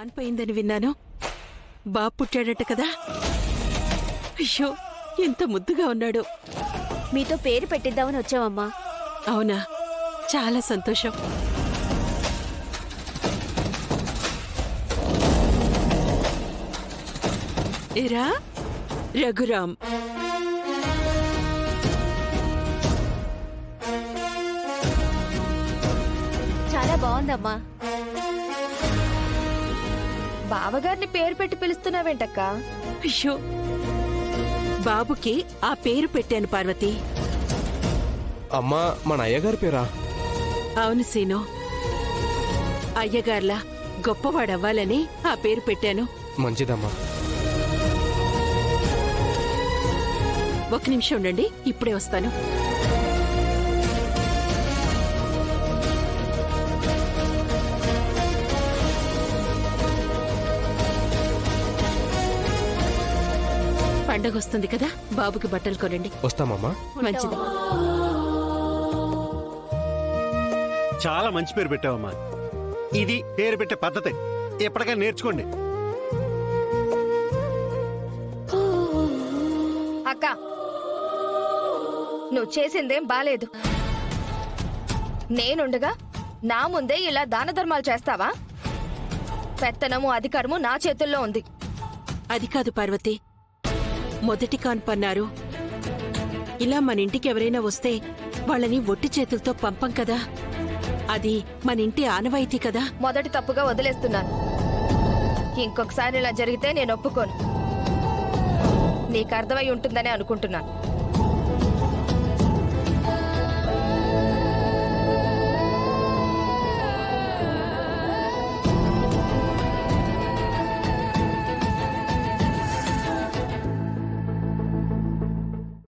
కాన్పోయిందని విన్నాను. బాబు పుట్టాడట కదా. అయ్యో, ఎంత ముద్దుగా ఉన్నాడు. మీతో పేరు పెట్టిద్దామని వచ్చామమ్మా. అవునా, చాలా సంతోషం. ఏరా రఘురామ్, చాలా బాగుందమ్మా. బావగారిని పేరు పెట్టి పిలుస్తున్నావేంటక్క? అయ్యో, బాబుకి ఆ పేరు పెట్టాను పార్వతి. అమ్మా, మన అయ్యగారి పేరా? అవును సీను, అయ్యగార్లా గొప్పవాడవ్వాలని ఆ పేరు పెట్టాను. మంచిదమ్మా. ఒక నిమిషం ఉండండి, ఇప్పుడే వస్తాను. పండగ వస్తుంది కదా, బాబుకి బట్టలు కొనండి. వస్తామమ్మా. మంచిది. చాలా మంచి పేరు పెట్టావమ్మా. ఇది పేరు పెట్టే పద్ధతి, ఎప్పటికైనా నేర్చుకోండి. అక్క, నువ్వు చేసిందేం బాలేదు. నేనుండగా నా ముందే ఇలా దాన ధర్మాలు చేస్తావా? పెత్తనము అధికారము నా చేతుల్లో ఉంది. అది కాదు పార్వతి, మొదటి కాన్పన్నారు. ఇలా మన ఇంటికి ఎవరైనా వస్తే వాళ్ళని ఒట్టి చేతులతో పంపం కదా. అది మన ఇంటి ఆనవాయితీ కదా. మొదటి తప్పుగా వదిలేస్తున్నాను. ఇంకొకసారి ఇలా జరిగితే నేను ఒప్పుకోను. నీకు అర్థమై ఉంటుందని అనుకుంటున్నాను.